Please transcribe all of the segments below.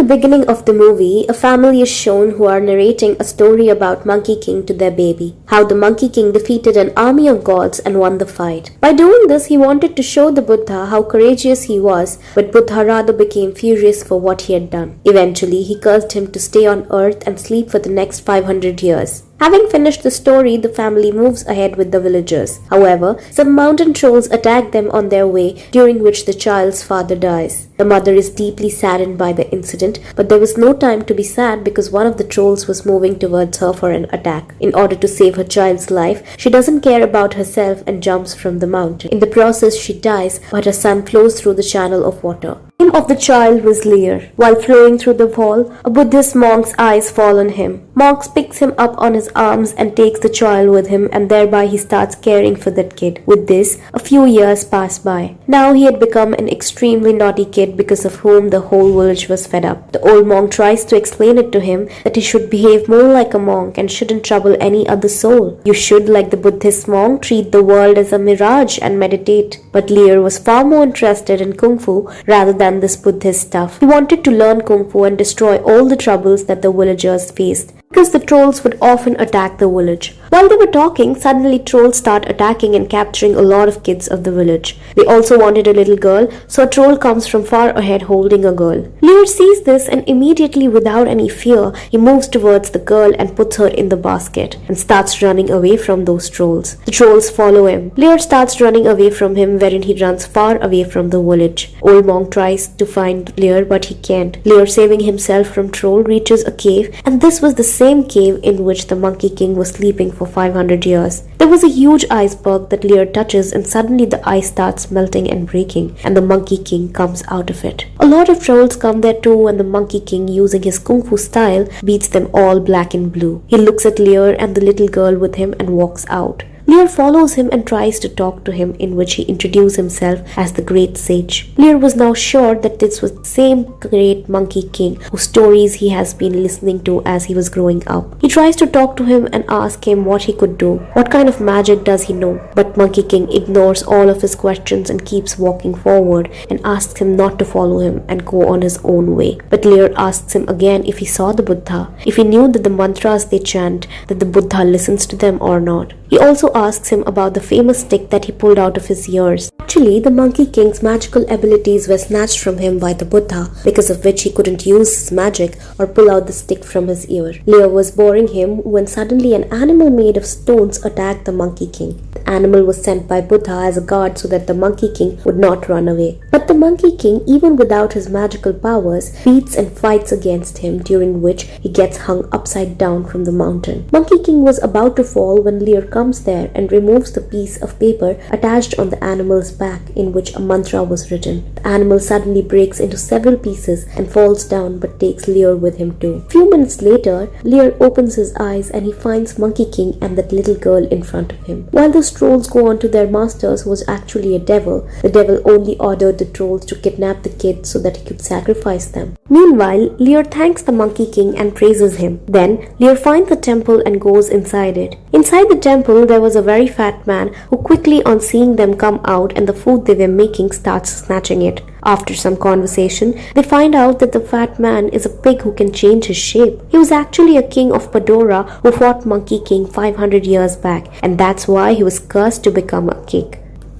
beginning of the movie, a family is shown who are narrating a story about Monkey King to their baby. How the Monkey King defeated an army of gods and won the fight. By doing this, he wanted to show the Buddha how courageous he was, but Buddha rather became furious for what he had done. Eventually, he cursed him to stay on earth and sleep for the next 500 years. Having finished the story, the family moves ahead with the villagers. However, some mountain trolls attack them on their way, during which the child's father dies. The mother is deeply saddened by the incident, but there was no time to be sad because one of the trolls was moving towards her for an attack. In order to save her child's life, she doesn't care about herself and jumps from the mountain. In the process, she dies, but her son flows through the channel of water. The name of the child was Lear. While flowing through the wall, a Buddhist monk's eyes fall on him. Monk picks him up on his arms and takes the child with him, and thereby he starts caring for that kid. With this, a few years pass by. Now he had become an extremely naughty kid because of whom the whole village was fed up. The old monk tries to explain it to him that he should behave more like a monk and shouldn't trouble any other soul. You should, like the Buddhist monk, treat the world as a mirage and meditate. But Lear was far more interested in Kung Fu rather than this Buddhist stuff. He wanted to learn Kung Fu and destroy all the troubles that the villagers faced, because the trolls would often attack the village. While they were talking, suddenly trolls start attacking and capturing a lot of kids of the village. They also wanted a little girl, so a troll comes from far ahead holding a girl. Lear sees this and immediately, without any fear, he moves towards the girl and puts her in the basket and starts running away from those trolls. The trolls follow him. Lear starts running away from him, wherein he runs far away from the village. Old monk tries to find Lear, but he can't. Lear, saving himself from troll, reaches a cave, and this was the same cave in which the Monkey King was sleeping for 500 years. There was a huge iceberg that Lear touches, and suddenly the ice starts melting and breaking, and the Monkey King comes out of it. A lot of trolls come there too, and the Monkey King, using his Kung Fu style, beats them all black and blue. He looks at Lear and the little girl with him and walks out. Lear follows him and tries to talk to him, in which he introduces himself as the Great Sage. Lear was now sure that this was the same great Monkey King whose stories he has been listening to as he was growing up. He tries to talk to him and ask him what he could do. What kind of magic does he know? But Monkey King ignores all of his questions and keeps walking forward and asks him not to follow him and go on his own way. But Lear asks him again if he saw the Buddha, if he knew that the mantras they chant, that the Buddha listens to them or not. He also asks him about the famous stick that he pulled out of his ears. Actually, the Monkey King's magical abilities were snatched from him by the Buddha, because of which he couldn't use his magic or pull out the stick from his ear. Lear was boring him when suddenly an animal made of stones attacked the Monkey King. The animal was sent by Buddha as a guard so that the Monkey King would not run away. But the Monkey King, even without his magical powers, beats and fights against him, during which he gets hung upside down from the mountain. Monkey King was about to fall when Lear comes there and removes the piece of paper attached on the animal's back, in which a mantra was written. The animal suddenly breaks into several pieces and falls down, but takes Lear with him too. A few minutes later, Lear opens his eyes and he finds Monkey King and that little girl in front of him. While those trolls go on to their masters, who was actually a devil, the devil only ordered the trolls to kidnap the kids so that he could sacrifice them. Meanwhile, Lear thanks the Monkey King and praises him. Then, Lear finds the temple and goes inside it. Inside the temple, there was a very fat man who quickly, on seeing them come out and the food they were making, starts snatching it. After some conversation, they find out that the fat man is a pig who can change his shape. He was actually a king of Padora who fought Monkey King 500 years back, and that's why he was cursed to become a king.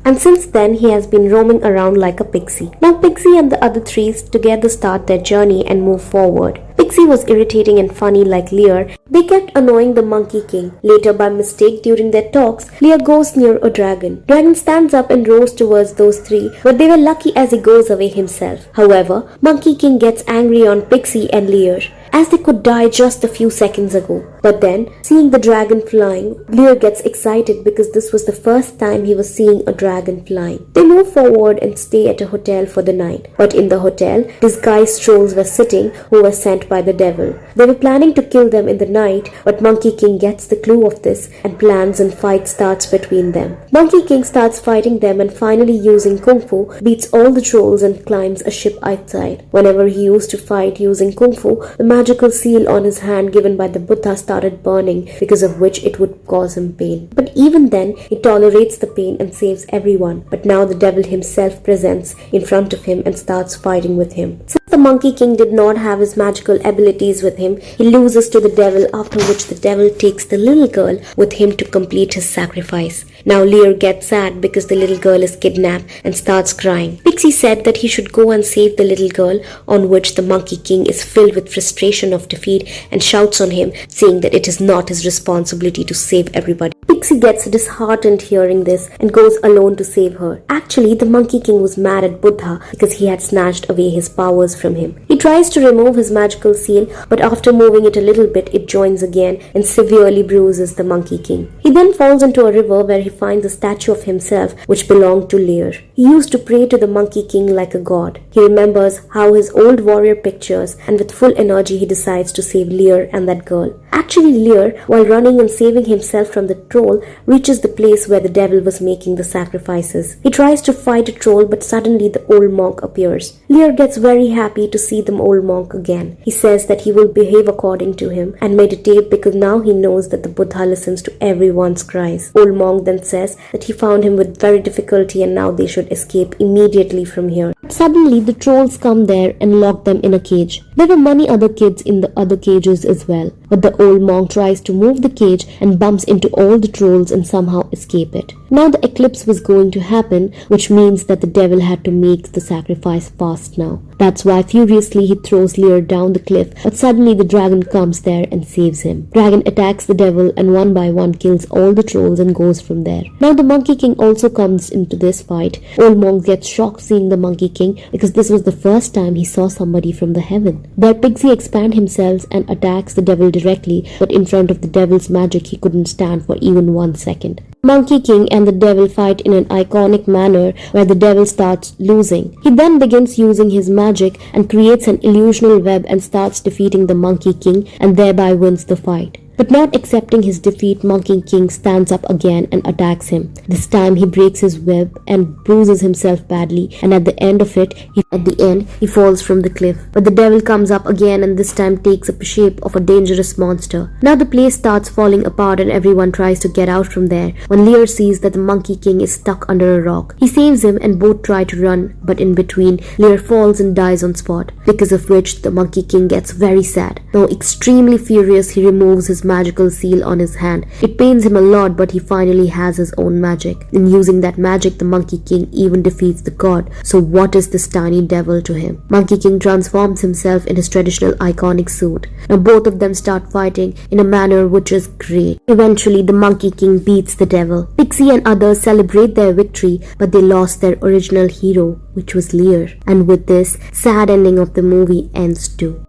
And since then, he has been roaming around like a pixie. Now Pixie and the other three together start their journey and move forward. Pixie was irritating and funny like Lear. They kept annoying the Monkey King. Later, by mistake during their talks, Lear goes near a dragon. Dragon stands up and roars towards those three, but they were lucky as he goes away himself. However, Monkey King gets angry on Pixie and Lear, as they could die just a few seconds ago. But then, seeing the dragon flying, Lear gets excited because this was the first time he was seeing a dragon flying. They move forward and stay at a hotel for the night. But in the hotel, disguised trolls were sitting who were sent by the devil. They were planning to kill them in the night, but Monkey King gets the clue of this and plans and fight starts between them. Monkey King starts fighting them and finally, using Kung Fu, beats all the trolls and climbs a ship outside. Whenever he used to fight using Kung Fu, the magic magical seal on his hand given by the Buddha started burning, because of which it would cause him pain. But even then, he tolerates the pain and saves everyone. But now the devil himself presents in front of him and starts fighting with him. Since the Monkey King did not have his magical abilities with him, he loses to the devil, after which the devil takes the little girl with him to complete his sacrifice. Now Lear gets sad because the little girl is kidnapped and starts crying. Pixie said that he should go and save the little girl, on which the Monkey King is filled with frustration of defeat and shouts on him, saying that it is not his responsibility to save everybody. Pixie gets disheartened hearing this and goes alone to save her. Actually, the Monkey King was mad at Buddha because he had snatched away his powers from him. He tries to remove his magical seal, but after moving it a little bit, it joins again and severely bruises the Monkey King. He then falls into a river where he finds a statue of himself which belonged to Lear. He used to pray to the Monkey King like a god. He remembers how his old warrior pictures, and with full energy he decides to save Lear and that girl. Actually, Lear, while running and saving himself from the troll, reaches the place where the devil was making the sacrifices. He tries to fight a troll, but suddenly the old monk appears. Lear gets very happy to see the old monk again. He says that he will behave according to him and meditate, because now he knows that the Buddha listens to everyone's cries. Old monk then says that he found him with very difficulty and now they should escape immediately from here. Suddenly the trolls come there and lock them in a cage. There were many other kids in the other cages as well, but the old monk tries to move the cage and bumps into all the trolls and somehow escape it. Now the eclipse was going to happen, which means that the devil had to make the sacrifice fast now. That's why furiously he throws Lear down the cliff, but suddenly the dragon comes there and saves him. Dragon attacks the devil and one by one kills all the trolls and goes from there. Now the Monkey King also comes into this fight. Old monk gets shocked seeing the Monkey King because this was the first time he saw somebody from the heaven. There Pixie expands himself and attacks the devil directly, but in front of the devil's magic he couldn't stand for even 1 second. Monkey King and the devil fight in an iconic manner where the devil starts losing. He then begins using his magic and creates an illusional web and starts defeating the Monkey King and thereby wins the fight. But not accepting his defeat, Monkey King stands up again and attacks him. This time he breaks his web and bruises himself badly, and at the end he falls from the cliff. But the devil comes up again and this time takes up the shape of a dangerous monster. Now the place starts falling apart and everyone tries to get out from there when Lear sees that the Monkey King is stuck under a rock. He saves him and both try to run, but in between Lear falls and dies on spot, because of which the Monkey King gets very sad. Now extremely furious, he removes his magical seal on his hand. It pains him a lot, but he finally has his own magic. In using that magic, the Monkey King even defeats the god. So what is this tiny devil to him? Monkey King transforms himself in his traditional iconic suit. Now both of them start fighting in a manner which is great. Eventually the Monkey King beats the devil. Pixie and others celebrate their victory, but they lost their original hero, which was Lear. And with this, sad ending of the movie ends too.